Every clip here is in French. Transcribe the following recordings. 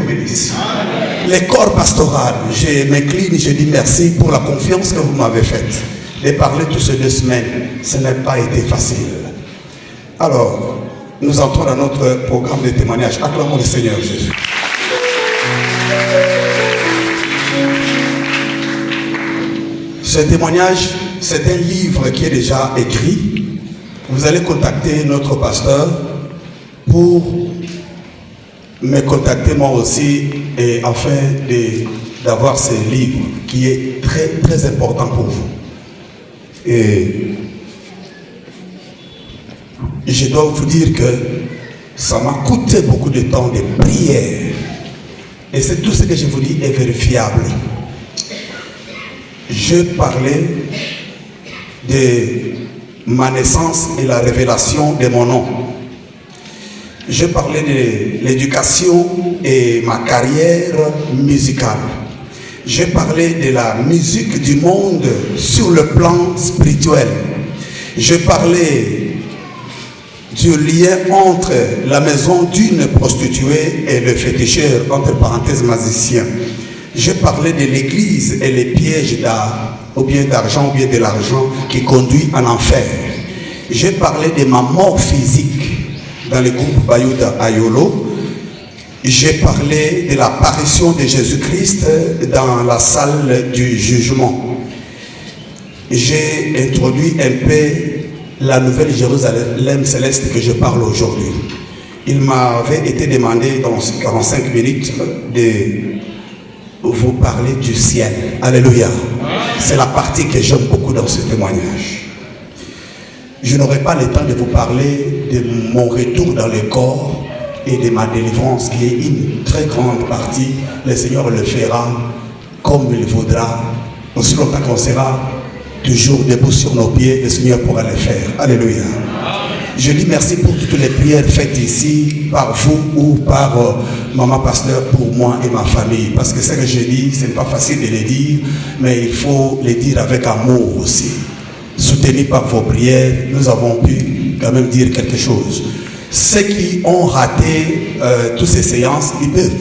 bénisse. Les corps pastoraux, je m'incline, je dis merci pour la confiance que vous m'avez faite. De parler toutes ces 2 semaines, ce n'a pas été facile. Alors, nous entrons dans notre programme de témoignage. Acclamons le Seigneur Jésus. Ce témoignage, c'est un livre qui est déjà écrit. Vous allez contacter notre pasteur pour me contacter moi aussi et afin d'avoir ce livre qui est très très important pour vous. Et je dois vous dire que ça m'a coûté beaucoup de temps de prière. Et c'est tout ce que je vous dis est vérifiable. Je parlais de ma naissance et la révélation de mon nom. Je parlais de l'éducation et ma carrière musicale. Je parlais de la musique du monde sur le plan spirituel. Je parlais du lien entre la maison d'une prostituée et le féticheur, entre parenthèses magicien. Je parlais de l'église et les pièges ou bien d'argent ou bien de l'argent qui conduit en enfer. Je parlais de ma mort physique dans le groupe Bayouda Ayolo. J'ai parlé de l'apparition de Jésus-Christ dans la salle du jugement. J'ai introduit un peu la nouvelle Jérusalem céleste que je parle aujourd'hui. Il m'avait été demandé dans 45 minutes de vous parler du ciel. Alléluia. C'est la partie que j'aime beaucoup dans ce témoignage. Je n'aurai pas le temps de vous parler de mon retour dans le corps et de ma délivrance qui est une très grande partie. Le Seigneur le fera comme il voudra. Aussi longtemps qu'on sera toujours debout sur nos pieds, le Seigneur pourra le faire. Alléluia. Je dis merci pour toutes les prières faites ici par vous ou par maman pasteur pour moi et ma famille. Parce que ce que je dis, ce n'est pas facile de le dire, mais il faut le dire avec amour aussi. Soutenus par vos prières, nous avons pu quand même dire quelque chose. Ceux qui ont raté toutes ces séances, ils peuvent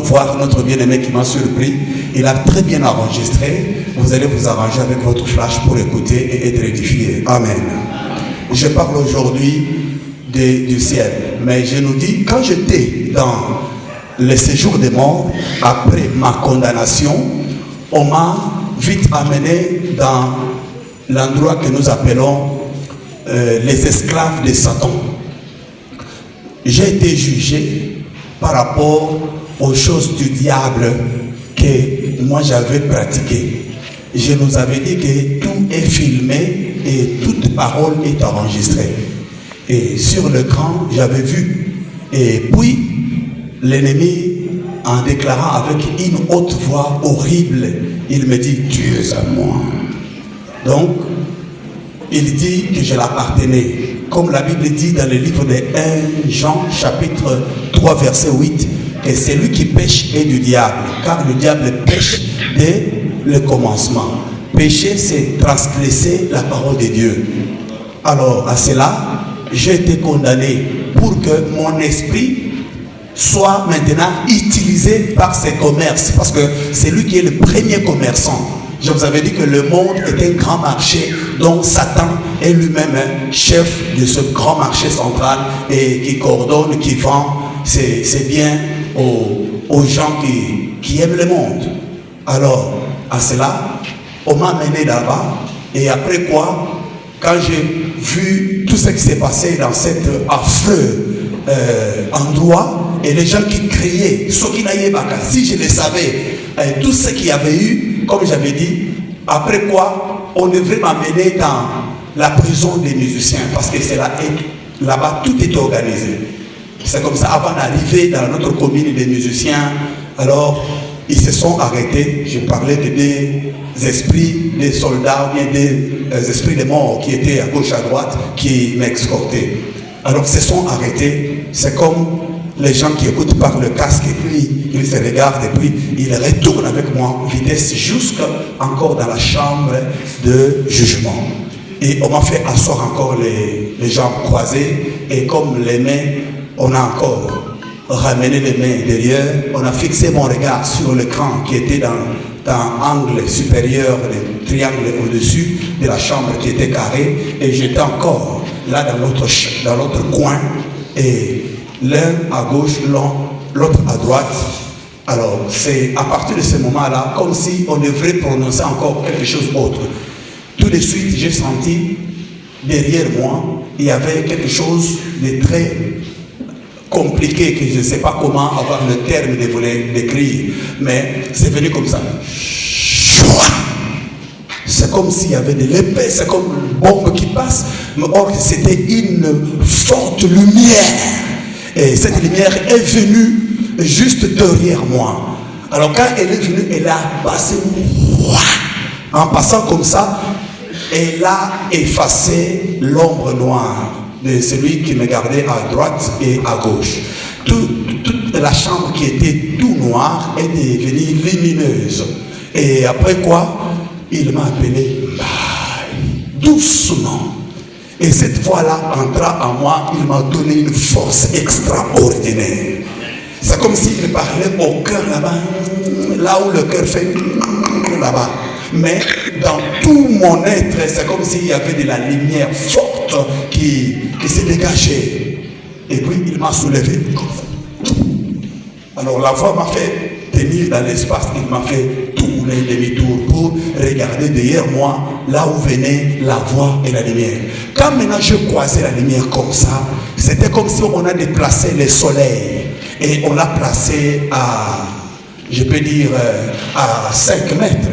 voir notre bien-aimé qui m'a surpris. Il a très bien enregistré. Vous allez vous arranger avec votre flash pour écouter et être édifié. Amen. Je parle aujourd'hui du ciel. Mais je nous dis, quand j'étais dans le séjour des morts, après ma condamnation, on m'a vite amené dans l'endroit que nous appelons les esclaves de Satan. J'ai été jugé par rapport aux choses du diable que moi j'avais pratiquées. Je nous avais dit que tout est filmé et toute parole est enregistrée. Et sur l'écran, j'avais vu. Et puis, l'ennemi, en déclarant avec une haute voix horrible, il me dit, tu es à moi. Donc, il dit que je l'appartenais. Comme la Bible dit dans le livre de 1 Jean, chapitre 3, verset 8, que celui qui pêche est du diable, car le diable pêche dès le commencement. Pécher, c'est transgresser la parole de Dieu. Alors, à cela, j'ai été condamné pour que mon esprit soit maintenant utilisé par ces commerces, parce que c'est lui qui est le premier commerçant. Je vous avais dit que le monde est un grand marché dont Satan est lui-même chef de ce grand marché central et qui coordonne, qui vend ses biens aux gens qui aiment le monde. Alors, à cela, on m'a amené là-bas et après quoi, quand j'ai vu tout ce qui s'est passé dans cet affreux endroit et les gens qui criaient, si je le savais, tout ce qu'il y avait eu, comme j'avais dit, après quoi, on devrait m'amener dans la prison des musiciens parce que c'est là-bas tout est organisé. C'est comme ça, avant d'arriver dans notre commune des musiciens, alors ils se sont arrêtés. Je parlais des esprits, des soldats, ou bien des esprits des morts qui étaient à gauche, à droite, qui m'escortaient. Alors ils se sont arrêtés. C'est comme les gens qui écoutent par le casque et puis ils se regardent et puis ils retournent avec moi en vitesse jusqu'encore dans la chambre de jugement. Et on m'a fait asseoir encore les jambes croisées et comme les mains, on a encore ramené les mains derrière. On a fixé mon regard sur l'écran qui était dans l'angle supérieur, le triangle au-dessus de la chambre qui était carrée. Et j'étais encore là dans l'autre coin. Et l'un à gauche, l'autre à droite. Alors, c'est à partir de ce moment-là, comme si on devrait prononcer encore quelque chose d'autre. Tout de suite, j'ai senti derrière moi, il y avait quelque chose de très compliqué, que je ne sais pas comment avoir le terme de vous décrire, mais c'est venu comme ça. C'est comme s'il y avait de l'épée, c'est comme une bombe qui passe, mais or c'était une forte lumière. Et cette lumière est venue juste derrière moi. Alors quand elle est venue, elle a passé, en passant comme ça, elle a effacé l'ombre noire de celui qui me gardait à droite et à gauche. Toute la chambre qui était tout noire est devenue lumineuse. Et après quoi, il m'a appelé doucement. Et cette voix-là entra en moi, il m'a donné une force extraordinaire. C'est comme s'il parlait au cœur là-bas, là où le cœur fait là-bas. Mais dans tout mon être, c'est comme s'il y avait de la lumière forte qui s'est dégagée. Et puis il m'a soulevé. Alors la voix m'a fait tenir dans l'espace, il m'a fait tourner demi-tour pour regarder derrière moi, là où venait la voix et la lumière. Quand maintenant je croisais la lumière comme ça, c'était comme si on a déplacé le soleil et on l'a placé à, je peux dire, à 5 mètres.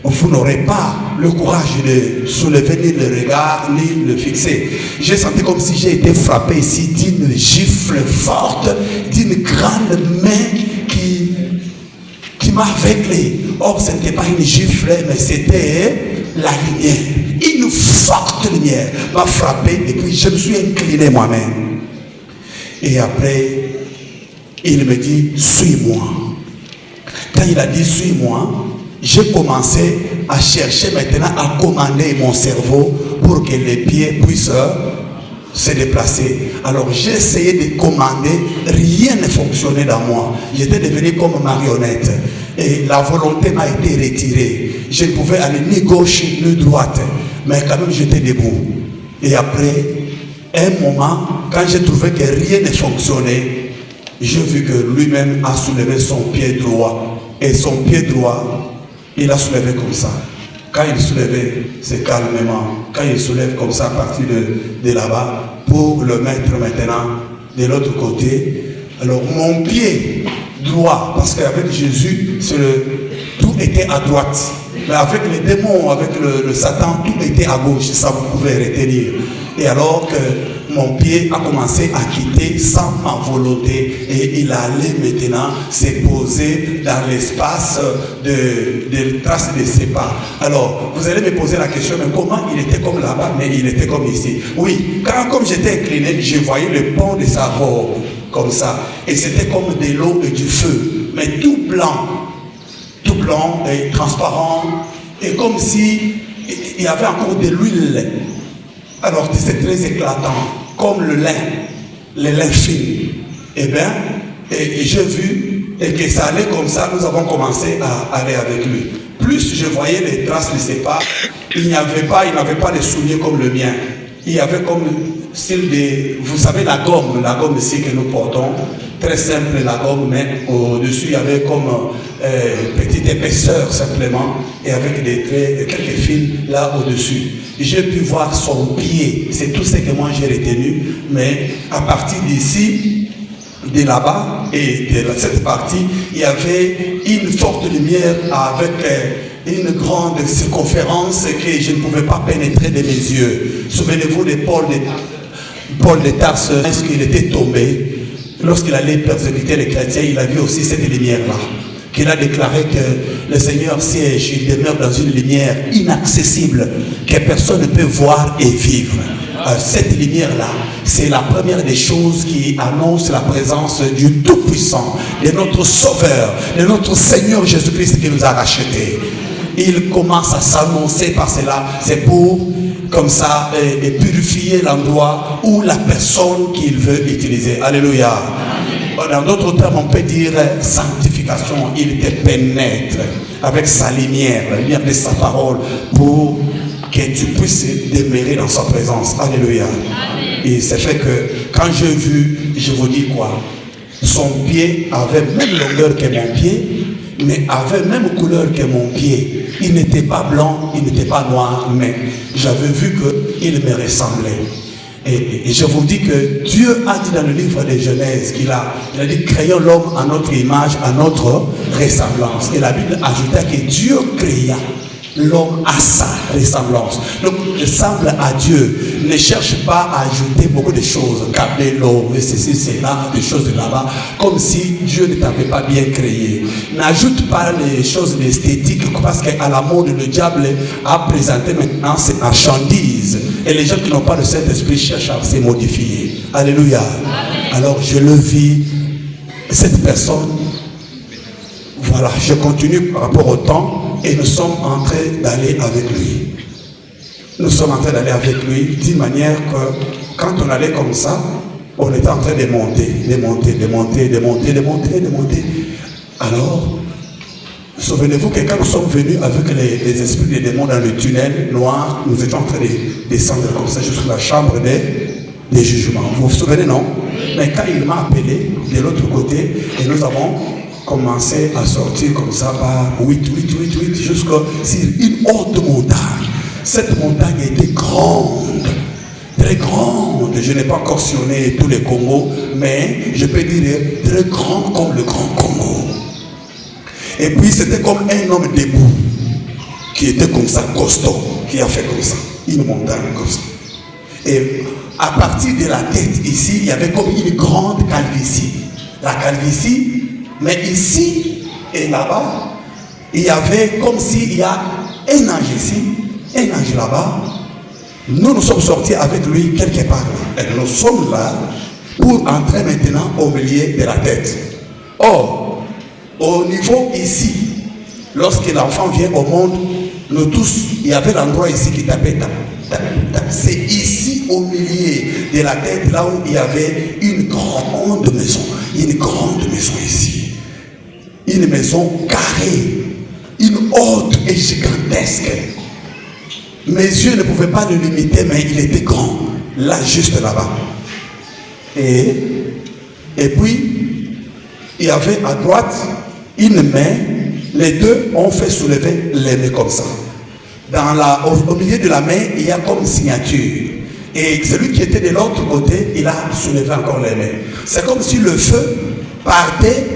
Vous n'aurez pas le courage de soulever ni le regard, ni le fixer. J'ai senti comme si j'ai été frappé ici d'une gifle forte, d'une grande main qui m'a aveuglé. Or, ce n'était pas une gifle, mais c'était la lumière. Une forte lumière m'a frappé et puis je me suis incliné moi-même. Et après, il me dit, suis-moi. Quand il a dit, suis-moi, j'ai commencé à chercher maintenant à commander mon cerveau pour que les pieds puissent se déplacer. Alors j'ai essayé de commander, rien ne fonctionnait dans moi. J'étais devenu comme marionnette et la volonté m'a été retirée. Je ne pouvais aller ni gauche ni droite, mais quand même j'étais debout. Et après un moment, quand j'ai trouvé que rien ne fonctionnait, j'ai vu que lui-même a soulevé son pied droit. Et son pied droit, il a soulevé comme ça. Quand il soulevait, c'est calmement. Quand il soulève comme ça à partir de là-bas, pour le mettre maintenant de l'autre côté. Alors mon pied droit, parce qu'avec Jésus, tout était à droite. Mais avec les démons, avec le Satan, tout était à gauche. Ça vous pouvez retenir. Et alors que mon pied a commencé à quitter sans ma volonté et il allait maintenant se poser dans l'espace de traces de ses pas. Alors, vous allez me poser la question, mais comment il était comme là-bas, mais il était comme ici? Oui, comme j'étais incliné, je voyais le pont de sa robe, comme ça. Et c'était comme de l'eau et du feu, mais tout blanc et transparent, et comme si il y avait encore de l'huile. Alors c'est très éclatant, comme le lin fin. Eh bien, et j'ai vu et que ça allait comme ça, nous avons commencé à aller avec lui. Plus je voyais les traces de ses pas, il n'avait pas les souliers comme le mien. Il y avait comme style de, vous savez, la gomme ici que nous portons, très simple la gomme, mais au-dessus il y avait comme petite épaisseur simplement, et avec quelques fils là au-dessus. J'ai pu voir son pied, c'est tout ce que moi j'ai retenu, mais à partir d'ici, de là-bas et de cette partie, il y avait une forte lumière avec une grande circonférence que je ne pouvais pas pénétrer de mes yeux. Souvenez-vous de Paul de Tarse, lorsqu'il était tombé, lorsqu'il allait persécuter les chrétiens, il a vu aussi cette lumière-là, qu'il a déclaré que le Seigneur siège, il demeure dans une lumière inaccessible, que personne ne peut voir et vivre. Cette lumière-là, c'est la première des choses qui annonce la présence du Tout-Puissant, de notre Sauveur, de notre Seigneur Jésus-Christ qui nous a rachetés. Il commence à s'annoncer par cela, c'est pour, comme ça, purifier l'endroit où la personne qu'il veut utiliser. Alléluia. dans d'autres termes, on peut dire sanctification. Il te pénètre avec sa lumière, la lumière de sa parole, pour que tu puisses demeurer dans sa présence. Alléluia. Et c'est fait que quand j'ai vu, je vous dis quoi, son pied avait même longueur que mon pied, mais avait même couleur que mon pied. Il n'était pas blanc, il n'était pas noir, mais j'avais vu qu'il me ressemblait. Et je vous dis que Dieu a dit dans le livre de Genèse qu'il a dit créons l'homme à notre image, à notre ressemblance. Et la Bible ajouta que Dieu créa l'homme à sa ressemblance. Donc, ressemble à Dieu. Ne cherche pas à ajouter beaucoup de choses. Câbler l'eau, ceci, cela, des choses de là-bas. Comme si Dieu ne t'avait pas bien créé. N'ajoute pas les choses esthétiques parce qu'à la mode, le diable a présenté maintenant ses marchandises. Et les gens qui n'ont pas le Saint-Esprit cherchent à se modifier. Alléluia. Amen. Alors, je le vis. Cette personne, voilà, je continue par rapport au temps. Et nous sommes en train d'aller avec lui. Nous sommes en train d'aller avec lui d'une manière que quand on allait comme ça, on était en train de monter. Alors, souvenez-vous que quand nous sommes venus avec les esprits des démons dans le tunnel noir, nous étions en train de descendre comme ça jusqu'à la chambre des jugements. Vous vous souvenez, non? Mais quand il m'a appelé de l'autre côté, et nous avons commencé à sortir comme ça par 8 jusqu'à une haute montagne. Cette montagne était grande, très grande. Je n'ai pas encore sillonné tous les Congos, mais je peux dire très grand comme le Grand Congo. Et puis c'était comme un homme debout qui était comme ça, costaud, qui a fait comme ça, une montagne comme ça. Et à partir de la tête ici, il y avait comme une grande calvitie. La calvitie. Mais ici et là-bas, il y avait comme s'il y a un ange ici, un ange là-bas. Nous sommes sortis avec lui quelque part là. Et nous sommes là pour entrer maintenant au milieu de la tête. Or, au niveau ici, lorsque l'enfant vient au monde, nous tous, il y avait l'endroit ici qui tapait. C'est ici au milieu de la tête, là où il y avait une grande maison. Une grande maison ici. Une maison carrée, une haute et gigantesque. Mes yeux ne pouvaient pas le limiter, mais il était grand, là, juste là-bas. Et puis, il y avait à droite une main, les deux ont fait soulever les mains comme ça. Au milieu de la main, il y a comme signature. Et celui qui était de l'autre côté, il a soulevé encore les mains. C'est comme si le feu partait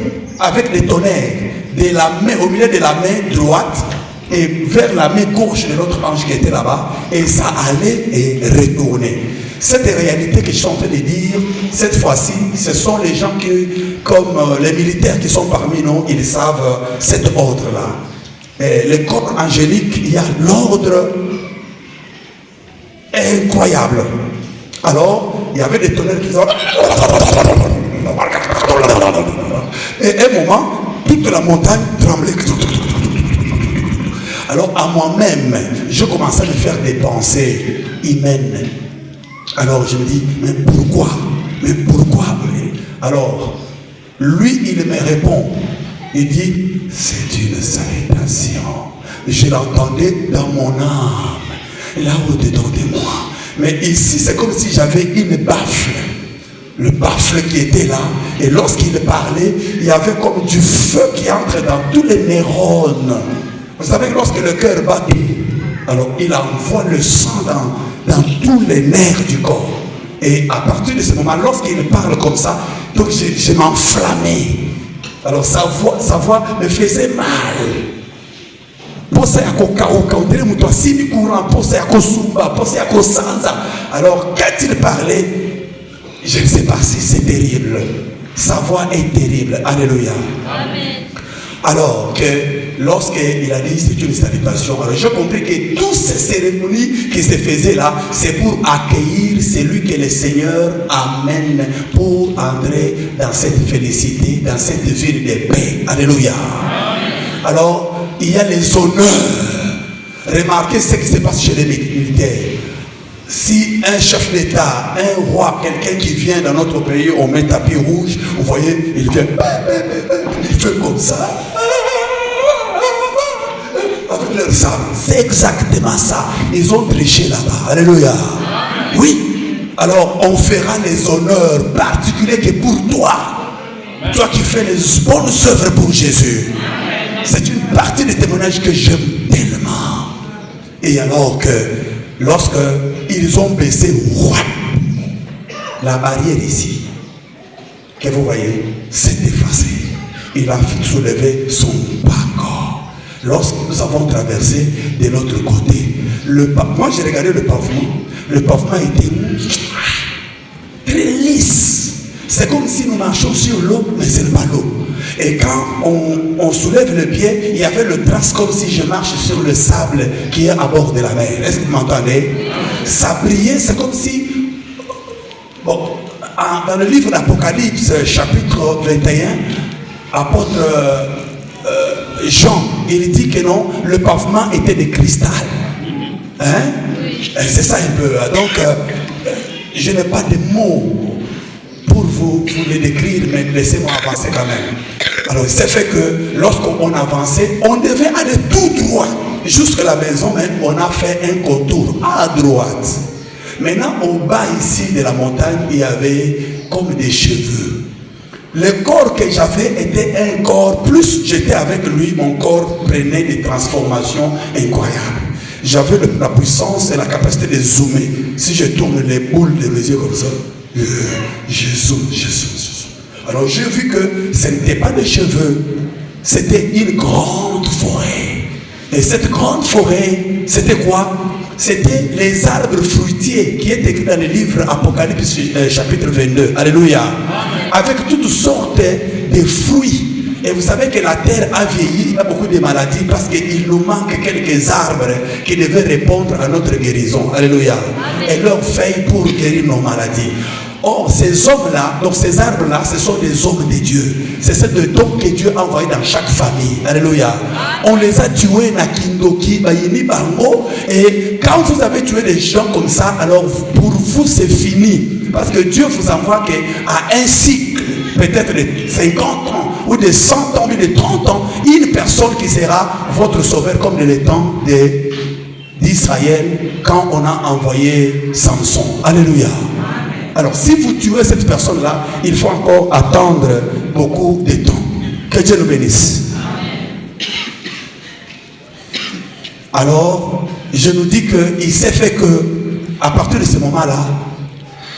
avec des tonnerres de la main, au milieu de la main droite et vers la main gauche de l'autre ange qui était là-bas, et ça allait et retournait. Cette réalité que je suis en train de dire, cette fois-ci, ce sont les gens qui, comme les militaires qui sont parmi nous, ils savent cet ordre-là. Le corps angélique, il y a l'ordre incroyable. Alors, il y avait des tonnerres qui faisaient... Et à un moment, toute la montagne tremblait. Alors à moi-même, je commençais à me faire des pensées humaines. Alors je me dis, mais pourquoi? Alors, lui, il me répond. Il dit, c'est une salutation. Je l'entendais dans mon âme, là au-dedans de moi. Mais ici, c'est comme si j'avais une baffle. Le baffle qui était là, et lorsqu'il parlait, il y avait comme du feu qui entre dans tous les neurones. Vous savez, lorsque le cœur bat, alors il envoie le sang dans tous les nerfs du corps. Et à partir de ce moment, lorsqu'il parle comme ça, donc je m'enflammais. Alors sa voix me faisait mal. Alors quand il parlait, je ne sais pas si c'est terrible. Sa voix est terrible. Alléluia. Amen. Alors que lorsqu'il a dit c'est une salutation, alors j'ai compris que toutes ces cérémonies qui se faisaient là, c'est pour accueillir celui que le Seigneur amène pour entrer dans cette félicité, dans cette ville de paix. Alléluia. Amen. Alors, il y a les honneurs. Remarquez ce qui se passe chez les militaires. Si un chef d'État, un roi, quelqu'un qui vient dans notre pays, on met tapis rouge, vous voyez, il vient, il fait comme ça, avec leur sable. C'est exactement ça. Ils ont triché là-bas. Alléluia. Oui. Alors, on fera les honneurs particuliers que pour toi. Toi qui fais les bonnes œuvres pour Jésus. C'est une partie des témoignages que j'aime tellement. Et alors que, lorsque ils ont baissé la barrière ici, que vous voyez, s'est effacée. Il a soulevé son bas-corps. Lorsque nous avons traversé de l'autre côté, moi j'ai regardé le pavement était très lisse. C'est comme si nous marchions sur l'eau, mais ce n'est pas l'eau. Et quand on soulève le pied, il y avait le trace comme si je marche sur le sable qui est à bord de la mer. Est-ce que vous m'entendez? Ça brillait, c'est comme si... Bon, dans le livre d'Apocalypse, chapitre 21, apôtre Jean, il dit que non, le pavement était de cristal. Hein? C'est ça un peu. Donc, je n'ai pas de mots pour vous les décrire, mais laissez-moi avancer quand même. Alors, il s'est fait que lorsqu'on avançait, on devait aller tout droit. Jusqu'à la maison, même, on a fait un contour à droite. Maintenant, au bas ici de la montagne, il y avait comme des cheveux. Le corps que j'avais était un corps, plus j'étais avec lui, mon corps prenait des transformations incroyables. J'avais la puissance et la capacité de zoomer. Si je tourne les boules de mes yeux comme ça, je zoome. Alors j'ai vu que ce n'était pas des cheveux, c'était une grande forêt. Et cette grande forêt, c'était quoi? C'était les arbres fruitiers qui est écrit dans le livre Apocalypse chapitre 22. Alléluia. Avec toutes sortes de fruits. Et vous savez que la terre a vieilli, il y a beaucoup de maladies parce qu'il nous manque quelques arbres qui devaient répondre à notre guérison. Alléluia. Et leurs feuilles pour guérir nos maladies. Or, ces hommes-là, donc ces arbres-là, ce sont des hommes de Dieu. C'est ce don que Dieu a envoyé dans chaque famille. Alléluia. On les a tués, Nakindoki, Bayini, Bango. Et quand vous avez tué des gens comme ça, alors pour vous, c'est fini. Parce que Dieu vous envoie qu'à un cycle, peut-être de 50 ans, ou de 100 ans, ou de 30 ans, une personne qui sera votre sauveur, comme dans les temps d'Israël, quand on a envoyé Samson. Alléluia. Alors, si vous tuez cette personne-là, il faut encore attendre beaucoup de temps. Que Dieu nous bénisse. Alors, je nous dis qu'il s'est fait que, à partir de ce moment-là,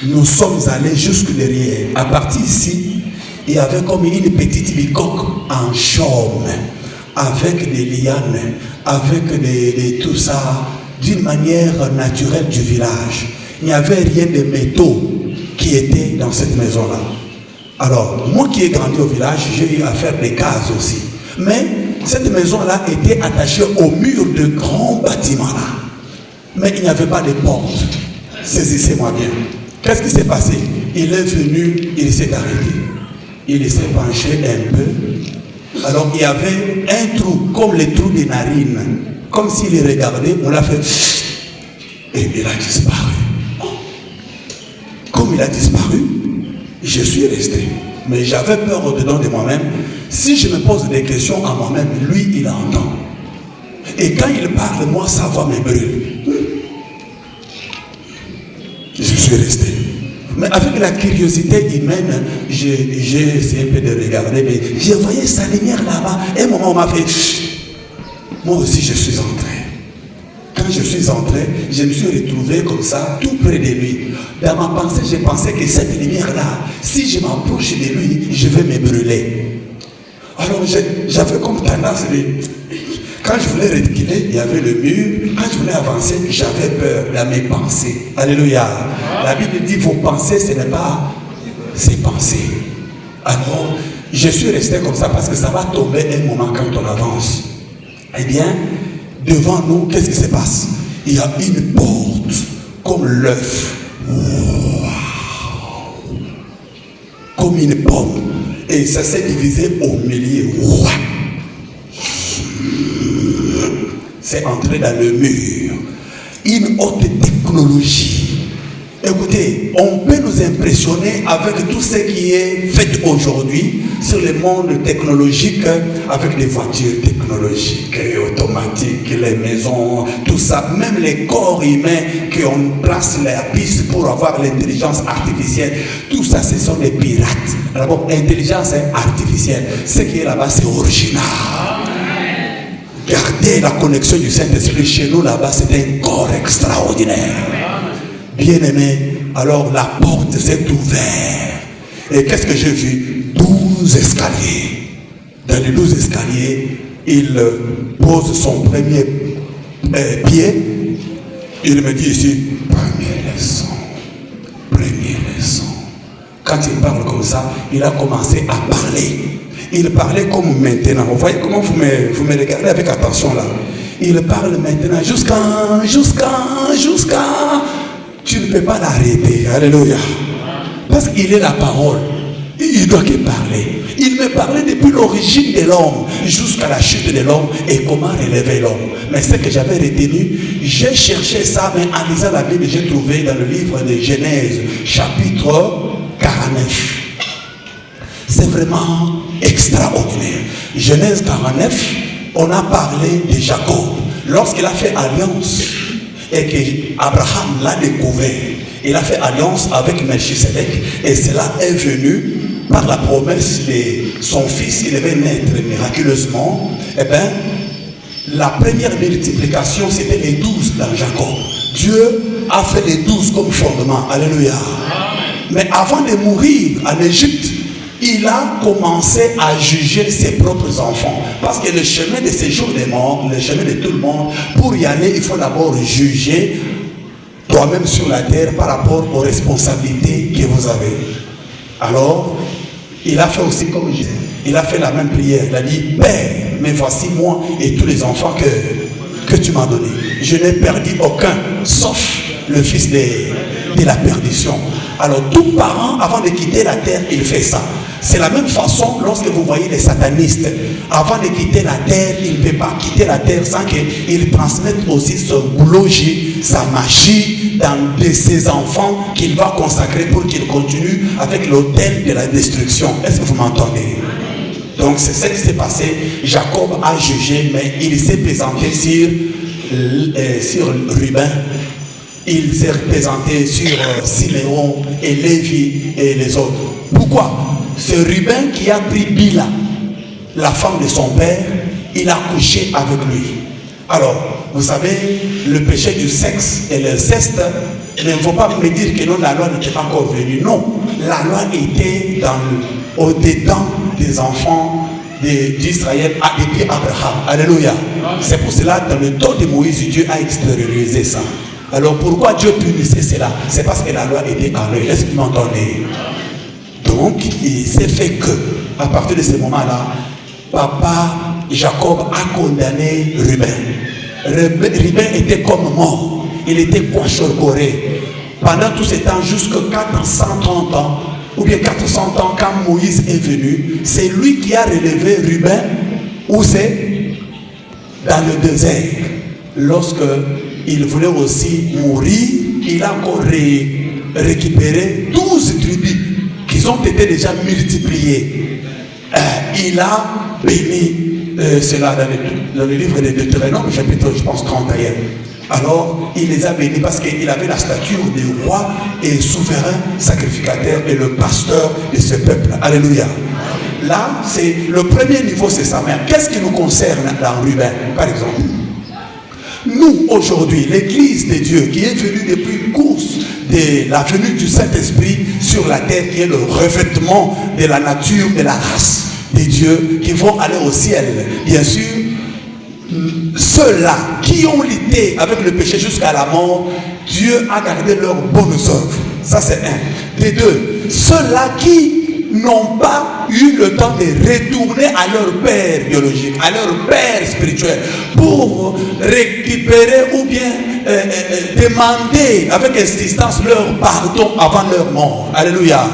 nous sommes allés jusque derrière. À partir d'ici, il y avait comme une petite bicoque en chaume, avec des lianes, avec tout ça, d'une manière naturelle du village. Il n'y avait rien de métaux qui était dans cette maison-là. Alors, moi qui ai grandi au village, j'ai eu à faire des cases aussi. Mais cette maison-là était attachée au mur de grands bâtiments-là. Mais il n'y avait pas de porte. Saisissez-moi bien. Qu'est-ce qui s'est passé? Il est venu, il s'est arrêté. Il s'est penché un peu. Alors, il y avait un trou, comme les trous des narines. Comme s'il regardait, on l'a fait. Et il a disparu. Comme il a disparu, je suis resté. Mais j'avais peur au-dedans de moi-même. Si je me pose des questions à moi-même, lui, il entend. Et quand il parle, moi, sa voix me brûle. Je suis resté. Mais avec la curiosité humaine, j'ai essayé un peu de regarder, mais je voyais sa lumière là-bas. Et un moment, on m'a fait... Moi aussi, je suis entré. Quand je suis entré, je me suis retrouvé comme ça, tout près de lui. Dans ma pensée, j'ai pensé que cette lumière-là, si je m'approche de lui, je vais me brûler. Alors, j'avais comme tendance de... Quand je voulais reculer, il y avait le mur. Quand je voulais avancer, j'avais peur dans mes pensées. Alléluia. La Bible dit, vos pensées, ce n'est pas ses pensées. Alors, je suis resté comme ça parce que ça va tomber un moment quand on avance. Eh bien, devant nous, qu'est-ce qui se passe? Il y a une porte comme l'œuf. Wow. Comme une pomme. Et ça s'est divisé au milieu. Wow. C'est entré dans le mur. Une haute technologie. Écoutez, on peut nous impressionner avec tout ce qui est fait aujourd'hui sur le monde technologique, avec les voitures technologiques et automatiques, les maisons, tout ça, même les corps humains qu'on place la piste pour avoir l'intelligence artificielle, tout ça ce sont des pirates. D'abord, intelligence artificielle, ce qui est là-bas c'est original. Gardez la connexion du Saint-Esprit chez nous là-bas, c'est un corps extraordinaire. Bien-aimé, alors la porte s'est ouverte. Et qu'est-ce que j'ai vu? 12 escaliers. Dans les 12 escaliers, il pose son premier pied. Il me dit ici, première leçon. Quand il parle comme ça, il a commencé à parler. Il parlait comme maintenant. Vous voyez comment vous me regardez avec attention là. Il parle maintenant jusqu'à... Tu ne peux pas l'arrêter. Alléluia. Parce qu'il est la parole. Il doit que parler. Il me parlait depuis l'origine de l'homme jusqu'à la chute de l'homme et comment relever l'homme. Mais ce que j'avais retenu, j'ai cherché ça, mais en lisant la Bible, j'ai trouvé dans le livre de Genèse, chapitre 49. C'est vraiment extraordinaire. Genèse 49, on a parlé de Jacob. Lorsqu'il a fait alliance et qu'Abraham l'a découvert, il a fait alliance avec Melchisedec et cela est venu par la promesse de son fils. Il devait naître miraculeusement. Eh bien, la première multiplication, c'était les 12 dans Jacob. Dieu a fait les 12 comme fondement. Alléluia. Mais avant de mourir en Égypte, il a commencé à juger ses propres enfants. Parce que le chemin de séjour des morts, le chemin de tout le monde, pour y aller, il faut d'abord juger toi-même sur la terre par rapport aux responsabilités que vous avez. Alors, il a fait aussi comme Jésus. Il a fait la même prière. Il a dit, Père, mais voici moi et tous les enfants que tu m'as donnés. Je n'ai perdu aucun, sauf le fils de la perdition. Alors, tout parent, avant de quitter la terre, il fait ça. C'est la même façon lorsque vous voyez les satanistes. Avant de quitter la terre, il ne peut pas quitter la terre sans qu'il transmette aussi son boulot-j, sa magie dans ses enfants qu'il va consacrer pour qu'ils continuent avec l'autel de la destruction. Est-ce que vous m'entendez? Donc c'est ce qui s'est passé. Jacob a jugé, mais il s'est présenté sur Ruben. Il s'est représenté sur Siméon et Lévi et les autres. Pourquoi? C'est Ruben qui a pris Bila, la femme de son père, il a couché avec lui. Alors, vous savez, le péché du sexe et l'inceste, il ne faut pas me dire que non, la loi n'était pas encore venue. Non, la loi était au-dedans des enfants d'Israël depuis Abraham. Alléluia. C'est pour cela, dans le temps de Moïse, Dieu a extériorisé ça. Alors, pourquoi Dieu punissait cela? C'est parce que la loi était en eux. Est-ce que vous m'entendez? Donc, il s'est fait que, à partir de ce moment-là, papa Jacob a condamné Ruben. Ruben était comme mort. Il était coichorcoré. Pendant tout ce temps, jusqu'à 430 ans, ou bien 400 ans, quand Moïse est venu, c'est lui qui a relevé Ruben, où c'est? Dans le désert. Lorsque il voulait aussi mourir, il a encore récupéré 12 tribus qui ont été déjà multipliées. Il a béni cela dans le livre de Deutéronome, chapitre, je pense, 31. Alors, il les a bénis parce qu'il avait la stature de roi et souverain sacrificateur et le pasteur de ce peuple. Alléluia. Là, c'est le premier niveau, c'est ça. Mais qu'est-ce qui nous concerne dans Ruben, par exemple? Nous, aujourd'hui, l'Église de Dieu qui est venue depuis course de la venue du Saint-Esprit sur la terre, qui est le revêtement de la nature, de la race de Dieu, qui vont aller au ciel. Bien sûr, ceux-là qui ont lutté avec le péché jusqu'à la mort, Dieu a gardé leurs bonnes œuvres. Ça, c'est un. De deux, ceux-là qui n'ont pas eu le temps de retourner à leur père biologique, à leur père spirituel, pour récupérer ou bien demander avec insistance leur pardon avant leur mort. Alléluia.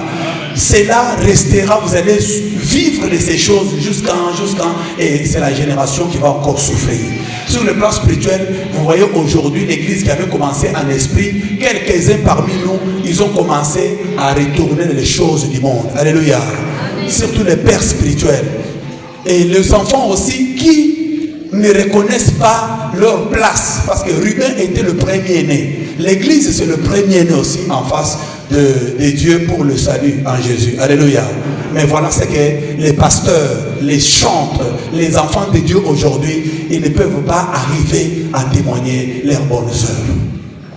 Cela restera, vous allez vivre de ces choses jusqu'à et c'est la génération qui va encore souffrir. Sur le plan spirituel, vous voyez aujourd'hui l'église qui avait commencé en esprit, quelques-uns parmi nous, ils ont commencé à retourner les choses du monde. Alléluia. Surtout les pères spirituels. Et les enfants aussi qui ne reconnaissent pas leur place. Parce que Ruben était le premier-né. L'église, c'est le premier-né aussi en face de Dieu pour le salut en Jésus. Alléluia. Mais voilà, c'est que les pasteurs, les chantres, les enfants de Dieu aujourd'hui, ils ne peuvent pas arriver à témoigner leurs bonnes œuvres.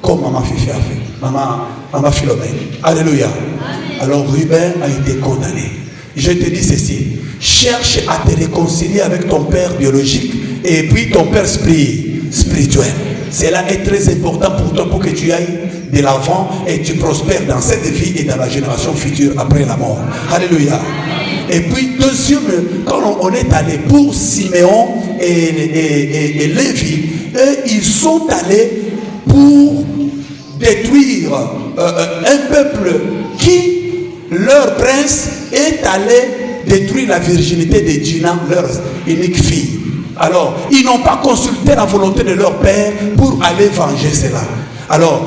Comme Maman Fifi a fait. Maman Philomène. Alléluia. Amen. Alors Ruben a été condamné. Je te dis ceci. Cherche à te réconcilier avec ton père biologique et puis ton père spirituel. Cela est très important pour toi pour que tu ailles de l'avant et tu prospères dans cette vie et dans la génération future après la mort. Alléluia. Et puis deuxième, quand on est allé pour Siméon et Lévi, eux, ils sont allés pour détruire un peuple qui, leur prince, est allé détruire la virginité de Dina, leur unique fille. Alors, ils n'ont pas consulté la volonté de leur père pour aller venger cela. Alors,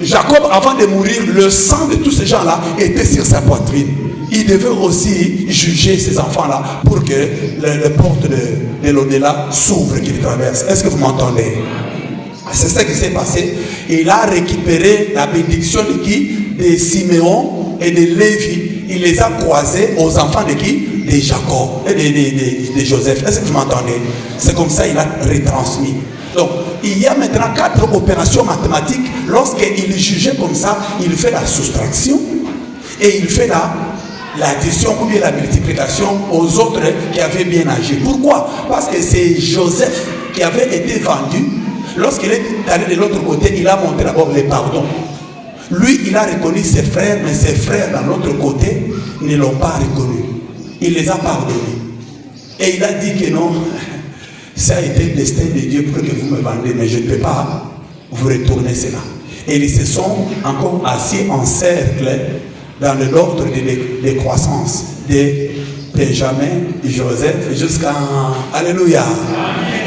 Jacob, avant de mourir, le sang de tous ces gens-là était sur sa poitrine. Il devait aussi juger ces enfants-là pour que les portes de l'au-delà s'ouvrent, qu'ils traversent. Est-ce que vous m'entendez? C'est ça qui s'est passé. Il a récupéré la bénédiction de qui? De Siméon et de Lévi. Il les a croisés aux enfants de qui? De Jacob et de Joseph. Est-ce que vous m'entendez? C'est comme ça qu'il a retransmis. Donc, il y a maintenant 4 opérations mathématiques. Lorsqu'il jugeait comme ça, il fait la soustraction et il fait l'addition ou bien la multiplication aux autres qui avaient bien agi. Pourquoi? Parce que c'est Joseph qui avait été vendu. Lorsqu'il est allé de l'autre côté, il a montré d'abord les pardons. Lui, il a reconnu ses frères, mais ses frères, dans l'autre côté, ne l'ont pas reconnu. Il les a pardonnés. Et il a dit que non, ça a été le destin de Dieu pour que vous me vendez, mais je ne peux pas vous retourner cela. Et ils se sont encore assis en cercle dans l'ordre de croissance de Benjamin, Joseph, jusqu'à... Alléluia.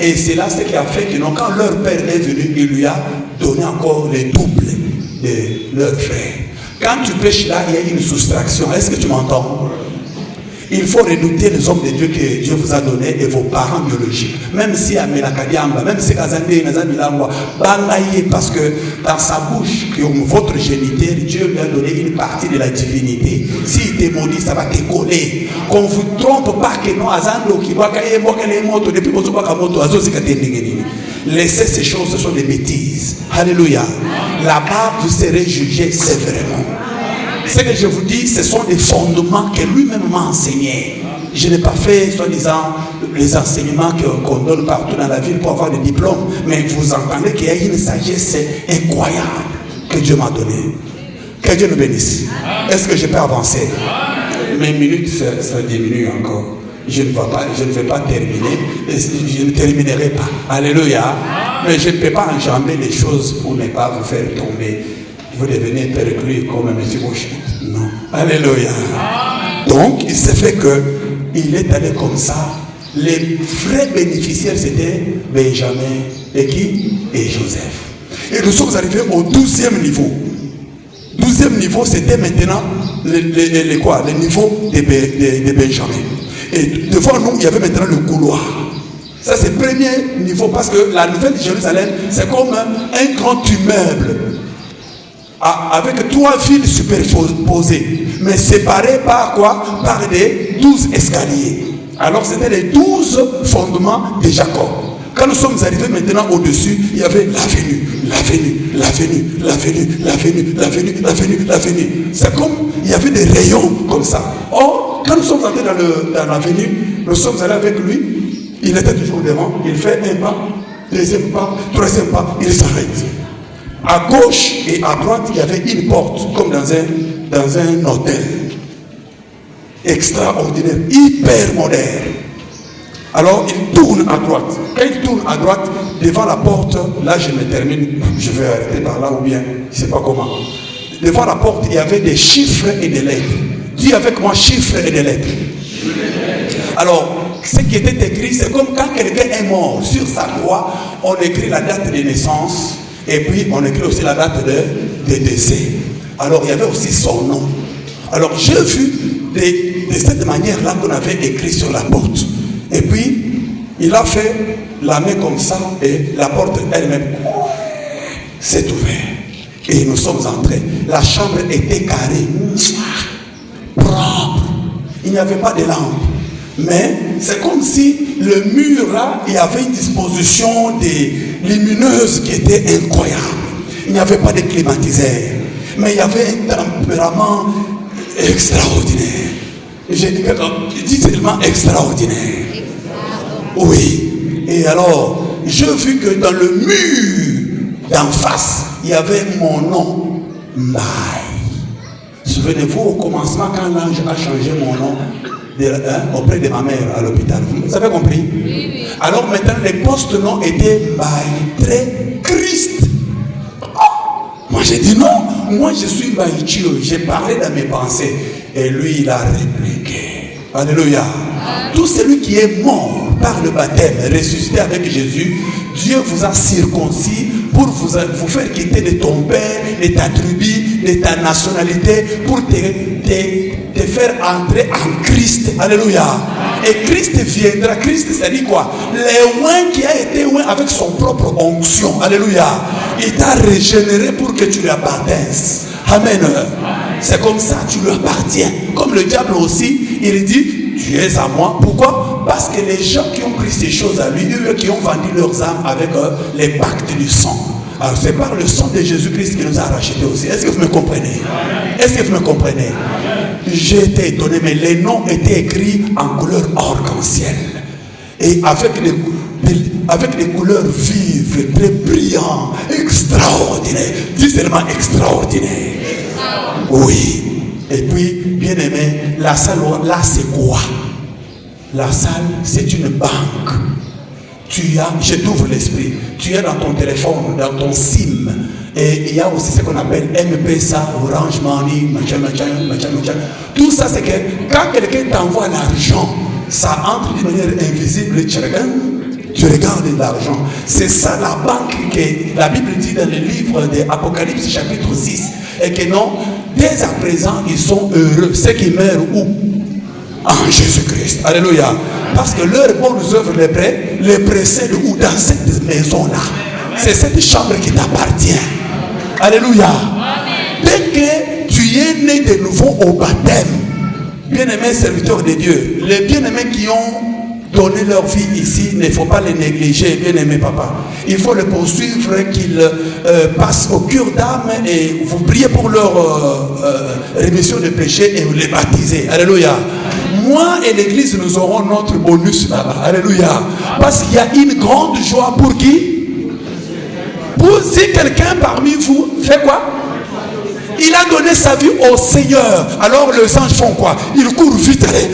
Et c'est là ce qui a fait que non, quand leur père est venu, il lui a donné encore le double de leur frère. Quand tu pêches là, il y a une soustraction. Est-ce que tu m'entends? Il faut redouter les hommes de Dieu que Dieu vous a donnés et vos parents biologiques. Même si Amelakadiamba, même si Kazandé Nazamilangwa, balaye, parce que dans sa bouche, votre géniteur, Dieu lui a donné une partie de la divinité. S'il te maudit, ça va te coller. Qu'on ne vous trompe pas que non, Azando, qui va cailler, moto, depuis que vous moto, laissez ces choses, ce sont des bêtises. Alléluia. Là-bas, vous serez jugés sévèrement. Ce que je vous dis, ce sont des fondements que lui-même m'a enseigné. Je n'ai pas fait, soi-disant, les enseignements qu'on donne partout dans la ville pour avoir des diplômes. Mais vous entendez qu'il y a une sagesse incroyable que Dieu m'a donnée. Que Dieu nous bénisse. Est-ce que je peux avancer? Mes minutes, ça diminue encore. Je ne vais pas terminer. Je ne terminerai pas. Alléluia. Mais je ne peux pas enjamber les choses pour ne pas vous faire tomber. Vous devenez perclus comme un monsieur Boucher. Non. Alléluia. Donc, il s'est fait qu'il est allé comme ça. Les vrais bénéficiaires, c'était Benjamin et qui? Et Joseph. Et nous sommes arrivés au 12e niveau. 12e niveau, c'était maintenant le niveau de Benjamin. Et devant nous, il y avait maintenant le couloir. Ça, c'est le premier niveau parce que la nouvelle Jérusalem, c'est comme un grand immeuble. Avec 3 villes superposées, mais séparées par quoi? Par des 12 escaliers. Alors c'était les 12 fondements de Jacob. Quand nous sommes arrivés maintenant au-dessus, il y avait l'avenue. C'est comme il y avait des rayons comme ça. Or, quand nous sommes entrés dans l'avenue, nous sommes allés avec lui. Il était toujours devant. Il fait un pas, deuxième pas, troisième pas, il s'arrête. À gauche et à droite, il y avait une porte, comme dans un hôtel. Extraordinaire, hyper moderne. Alors, il tourne à droite. Quand il tourne à droite, devant la porte, là je me termine, je vais arrêter par là ou bien, je ne sais pas comment. Devant la porte, il y avait des chiffres et des lettres. Dis avec moi, chiffres et des lettres. Alors, ce qui était écrit, c'est comme quand quelqu'un est mort sur sa croix, on écrit la date de naissance et puis on écrit aussi la date de décès. Alors, il y avait aussi son nom. Alors, j'ai vu de cette manière-là qu'on avait écrit sur la porte. Et puis, il a fait la main comme ça et la porte elle-même s'est ouverte. Et nous sommes entrés. La chambre était carrée, propre. Il n'y avait pas de lampe. Mais c'est comme si le mur là, il y avait une disposition lumineuse qui était incroyable. Il n'y avait pas de climatiseur. Mais il y avait un tempérament extraordinaire. J'ai dit seulement extraordinaire. Oui. Et alors, j'ai vu que dans le mur d'en face, il y avait mon nom, Mbaye. Souvenez-vous au commencement quand l'ange a changé mon nom auprès de ma mère à l'hôpital. Vous avez compris? Oui. Alors maintenant, les post-noms étaient Mbaye, très Christ. Moi j'ai dit non, moi je suis Mbaye. J'ai parlé dans mes pensées. Et lui il a répliqué. Alléluia. Tout celui qui est mort par le baptême, ressuscité avec Jésus, Dieu vous a circoncis pour vous faire quitter de ton père, de ta tribu, de ta nationalité, pour te faire entrer en Christ. Alléluia. Et Christ viendra. Christ, c'est-à-dire quoi? Le oint qui a été oint avec son propre onction. Alléluia. Il t'a régénéré pour que tu lui appartiennes. Amen. C'est comme ça, tu lui appartiens. Comme le diable aussi, il dit, tu es à moi. Pourquoi? Parce que les gens qui ont pris ces choses à lui, eux qui ont vendu leurs âmes avec les pactes du sang. Alors c'est par le sang de Jésus-Christ qui nous a rachetés aussi. Est-ce que vous me comprenez? Est-ce que vous me comprenez? J'ai été étonné, mais les noms étaient écrits en couleur arc-en-ciel. Et avec des couleurs vives, très brillantes, extraordinaires. Dis seulement extraordinaire. Oui. Et puis, bien aimé, la salle là c'est quoi? La salle c'est une banque. Je t'ouvre l'esprit. Tu es dans ton téléphone, dans ton SIM. Et il y a aussi ce qu'on appelle M-Pesa, Orange Money, machin. Tout ça c'est que quand quelqu'un t'envoie l'argent, ça entre d'une manière invisible. Tu regardes l'argent. C'est ça la banque que la Bible dit dans le livre de Apocalypse chapitre 6. Et que non, dès à présent, ils sont heureux. Ceux qui meurent où? En Jésus-Christ. Alléluia. Parce que leurs bonnes œuvres les précèdent où? Dans cette maison-là. C'est cette chambre qui t'appartient. Alléluia. Dès que tu es né de nouveau au baptême, bien-aimés serviteurs de Dieu, les bien-aimés qui ont donné leur vie ici, il ne faut pas les négliger, bien-aimé papa. Il faut les poursuivre, qu'ils passent au cure d'âme et vous priez pour leur rémission de péché et vous les baptisez. Alléluia. Moi et l'église, nous aurons notre bonus là-bas. Alléluia. Parce qu'il y a une grande joie pour qui? Pour si quelqu'un parmi vous fait quoi? Il a donné sa vie au Seigneur. Alors les anges font quoi? Ils courent vite. Allez.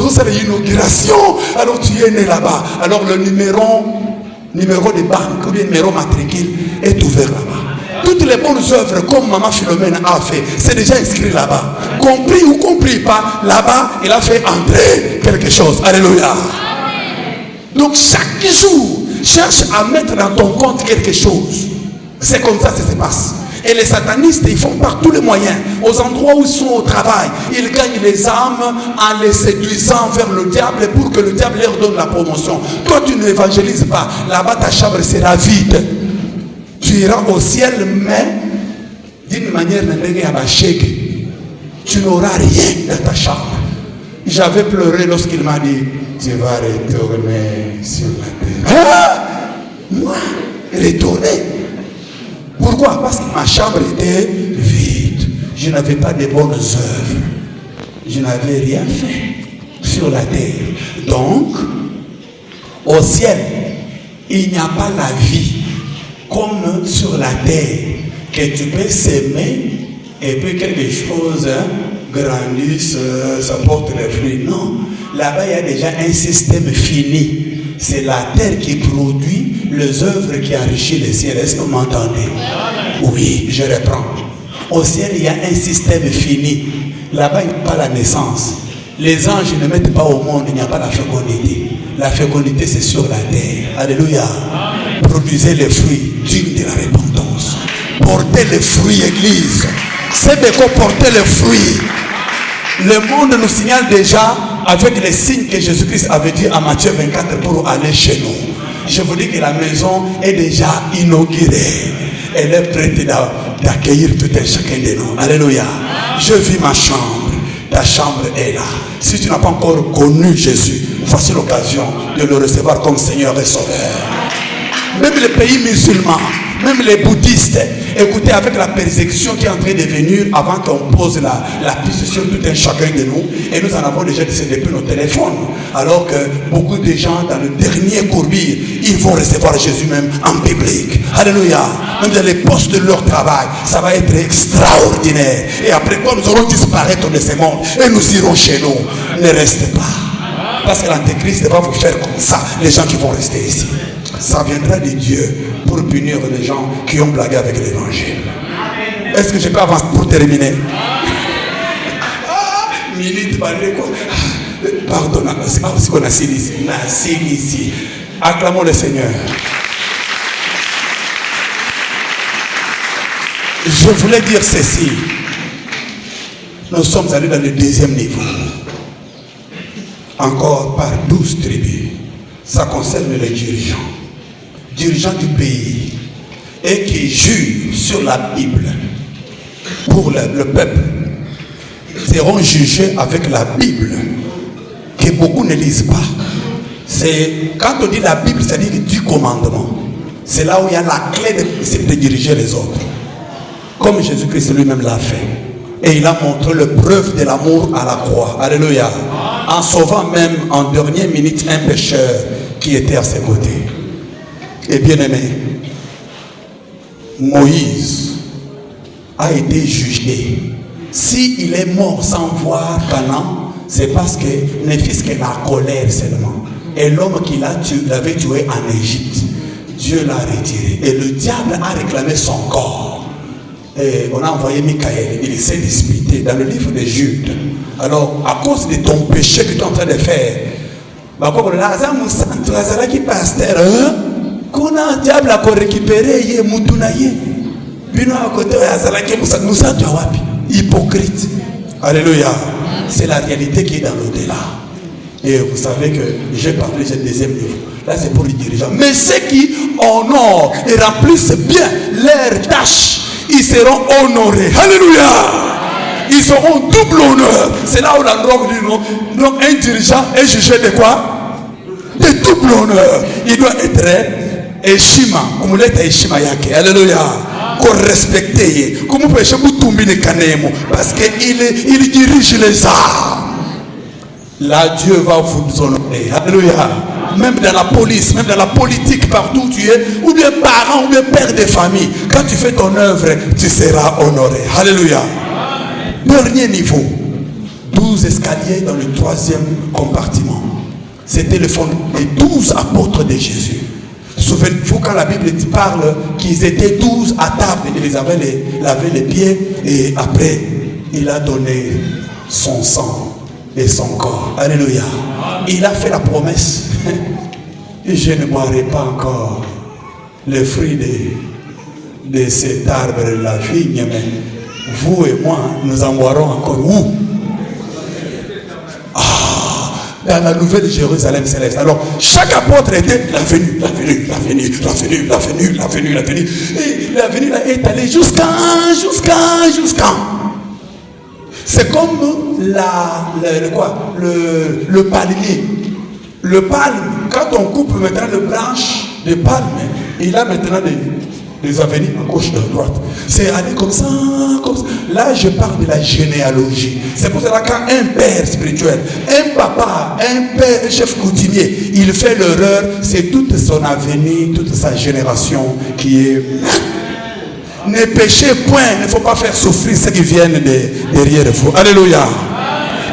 C'est l'inauguration. Alors tu es né là-bas. Alors le numéro de banque ou le numéro matricule est ouvert là-bas. Toutes les bonnes œuvres comme Maman Philomène a fait, c'est déjà inscrit là-bas. Compris ou compris pas, là-bas, il a fait entrer quelque chose. Alléluia. Donc chaque jour, cherche à mettre dans ton compte quelque chose. C'est comme ça que ça se passe. Et les satanistes, ils font par tous les moyens. Aux endroits où ils sont au travail, ils gagnent les âmes en les séduisant vers le diable pour que le diable leur donne la promotion. Toi, tu n'évangélises pas. Là-bas, ta chambre sera vide. Tu iras au ciel, mais d'une manière tu n'auras rien dans ta chambre. J'avais pleuré lorsqu'il m'a dit, tu vas retourner sur la terre. Ah! Moi, retourner. Pourquoi? Parce que ma chambre était vide. Je n'avais pas de bonnes œuvres. Je n'avais rien fait sur la terre. Donc, au ciel, il n'y a pas la vie comme sur la terre, que tu peux s'aimer et puis quelque chose grandisse, ça porte les fruits. Non, là-bas il y a déjà un système fini. C'est la terre qui produit les œuvres qui enrichissent les ciels. Est-ce que vous m'entendez? Oui, je reprends. Au ciel, il y a un système fini. Là-bas, il n'y a pas la naissance. Les anges ne mettent pas au monde, il n'y a pas la fécondité. La fécondité, c'est sur la terre. Alléluia. Amen. Produisez les fruits dignes de la repentance. Portez les fruits, Église. C'est de quoi porter les fruits. Le monde nous signale déjà avec les signes que Jésus-Christ avait dit à Matthieu 24 pour aller chez nous. Je vous dis que la maison est déjà inaugurée. Elle est prête d'accueillir tout un chacun de nous. Alléluia. Je vis ma chambre. Ta chambre est là. Si tu n'as pas encore connu Jésus, voici l'occasion de le recevoir comme Seigneur et Sauveur. Même les pays musulmans, même les bouddhistes, écoutez, avec la persécution qui est en train de venir, avant qu'on pose la piste sur tout un chacun de nous, et nous en avons déjà dit depuis nos téléphones, alors que beaucoup de gens dans le dernier courbir, ils vont recevoir Jésus même en public. Alléluia. Même dans les postes de leur travail, ça va être extraordinaire. Et après quoi, nous allons disparaître de ce monde et nous irons chez nous. Ne restez pas. Parce que l'Antéchrist va vous faire comme ça, les gens qui vont rester ici. Ça viendra de Dieu pour punir les gens qui ont blagué avec l'évangile. Est-ce que je peux avancer pour terminer? Minute, parler quoi? Pardon, c'est qu'on a signé ici. Acclamons le Seigneur. Je voulais dire ceci. Nous sommes allés dans le deuxième niveau. Encore par 12 tribus. Ça concerne les dirigeants du pays, et qui jurent sur la Bible pour le peuple, seront jugés avec la Bible, que beaucoup ne lisent pas. C'est, quand on dit la Bible, c'est-à-dire du commandement. C'est là où il y a la clé de diriger les autres. Comme Jésus-Christ lui-même l'a fait. Et il a montré le preuve de l'amour à la croix. Alléluia. En sauvant même en dernière minute un pécheur qui était à ses côtés. Et bien aimé, Moïse a été jugé. S'il est mort sans voir Canaan, c'est parce que ne fils que la colère seulement. Et l'homme qu'il avait tué en Égypte, Dieu l'a retiré. Et le diable a réclamé son corps. Et on a envoyé Michael, il s'est disputé dans le livre de Jude. Alors, à cause de ton péché que tu es en train de faire, qu'on a un diable à récupérer, il est moutunaye. Bino à côté, hypocrite. Alléluia. C'est la réalité qui est dans l'au-delà. Et vous savez que j'ai parlé du deuxième niveau. Là, c'est pour les dirigeants. Mais ceux qui honorent et remplissent bien leurs tâches, ils seront honorés. Alléluia. Ils auront double honneur. C'est là où la drogue dit non. Donc un dirigeant est jugé de quoi? De double honneur. Il doit être Eshima. Comme l'être Eshima yake. Alléluia. Qu'on respecte. Comme vous pouvez parce qu'il dirige les âmes. Là, Dieu va vous honorer. Alléluia. Même dans la police, même dans la politique, partout où tu es, ou bien parent, ou bien père de famille, quand tu fais ton œuvre, tu seras honoré. Alléluia. Dernier niveau, 12 escaliers dans le 3e compartiment. C'était le fond des 12 apôtres de Jésus. Souvenez-vous quand la Bible parle qu'ils étaient 12 à table, il les avait lavé les pieds et après, il a donné son sang et son corps. Alléluia. Il a fait la promesse. Je ne boirai pas encore le fruit de cet arbre de la vigne, mais vous et moi, nous en boirons encore où? Dans la nouvelle Jérusalem céleste. Alors, chaque apôtre était la venue. Et la venue est allée jusqu'à. C'est comme le palmier. Le palme, quand on coupe maintenant le branche de palme, il a maintenant des avenues à gauche et à droite. C'est aller comme ça. Là, je parle de la généalogie. C'est pour cela qu'un père spirituel, un papa, un père, un chef coutumier, il fait l'erreur, c'est toute son avenir, toute sa génération qui est... Ne péchez point, il ne faut pas faire souffrir ceux qui viennent derrière vous. Alléluia.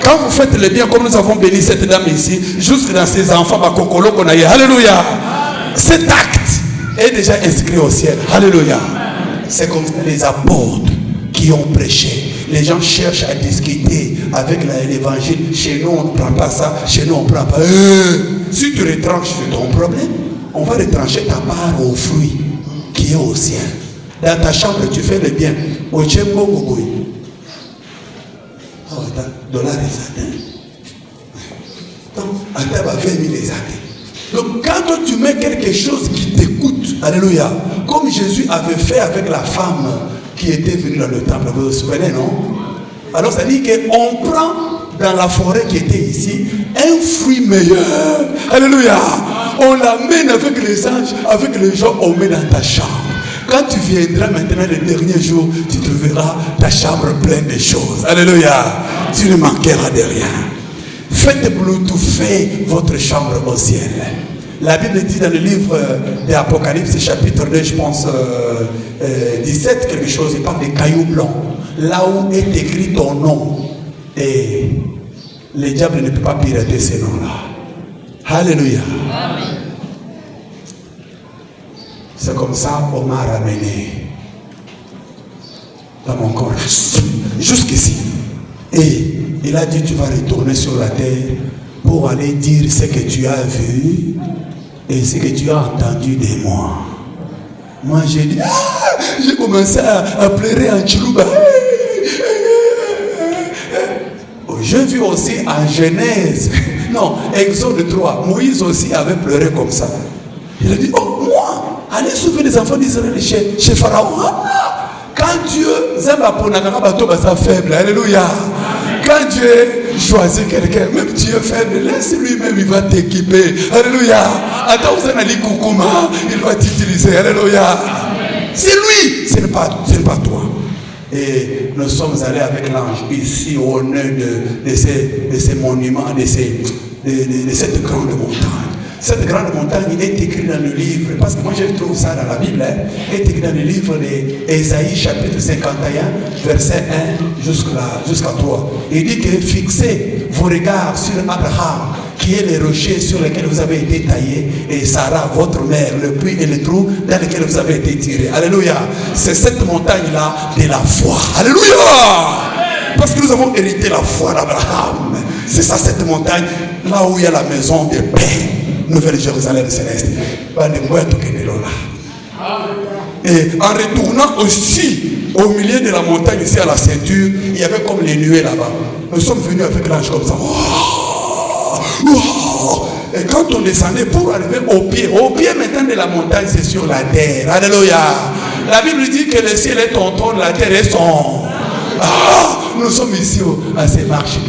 Quand vous faites le bien, comme nous avons béni cette dame ici, jusque dans ses enfants, qu'on a eu. Alléluia. Cet acte est déjà inscrit au ciel. Alléluia. C'est comme les apôtres qui ont prêché. Les gens cherchent à discuter avec l'évangile. Chez nous, on ne prend pas ça. Chez nous, on ne prend pas. Si tu retranches, c'est ton problème. On va retrancher ta part au fruit qui est au ciel. Dans ta chambre, tu fais le bien. Au Tchembo Gogoy. Oh, $, donc, à ta va 20 000 les athées. Donc, quand toi, tu mets quelque chose qui t'écoute, alléluia, comme Jésus avait fait avec la femme qui était venue dans le temple, vous vous souvenez, non? Alors, ça dit qu'on prend dans la forêt qui était ici un fruit meilleur, alléluia, on l'amène avec les anges, avec les gens, on met dans ta chambre. Quand tu viendras maintenant le dernier jour, tu trouveras ta chambre pleine de choses. Alléluia. Tu ne manqueras de rien. Faites bloutouffer votre chambre au ciel. La Bible dit dans le livre d'Apocalypse, chapitre 2, je pense 17, quelque chose, il parle des cailloux blancs. Là où est écrit ton nom. Et le diable ne peut pas pirater ces noms-là. Alléluia. Amen. C'est comme ça qu'on m'a ramené dans mon corps, jusqu'ici. Et il a dit, tu vas retourner sur la terre pour aller dire ce que tu as vu et ce que tu as entendu de moi. Moi, j'ai dit, j'ai commencé à pleurer en Chilouba. J'ai vu aussi en Genèse, non, Exode 3, Moïse aussi avait pleuré comme ça. Il a dit, oh, moi, allez sauver les enfants d'Israël chez Pharaon. Quand Dieu, faible, alléluia. Quand Dieu choisit quelqu'un, même Dieu faible, laisse lui-même, il va t'équiper. Alléluia. Attends, vous allez Koukouma, il va t'utiliser. Alléluia. C'est lui, ce n'est pas toi. Et nous sommes allés avec l'ange ici au honneur de ces monuments, de cette grande montagne. Cette grande montagne est écrite dans le livre, parce que moi je trouve ça dans la Bible, est écrite dans le livre d'Ésaïe chapitre 51, verset 1 jusqu'à 3. Il dit que fixez vos regards sur Abraham, qui est le rocher sur lequel vous avez été taillé, et Sarah, votre mère, le puits et le trou dans lequel vous avez été tiré. Alléluia. C'est cette montagne-là de la foi. Alléluia. Parce que nous avons hérité la foi d'Abraham. C'est ça, cette montagne, là où il y a la maison de paix. Nouvelle Jérusalem céleste. Et en retournant aussi au milieu de la montagne, ici à la ceinture, il y avait comme les nuées là-bas. Nous sommes venus avec l'ange comme ça. Et quand on descendait pour arriver au pied maintenant de la montagne, c'est sur la terre. Alléluia. La Bible dit que le ciel est ton trône, la terre est son. Nous sommes ici à ces marches.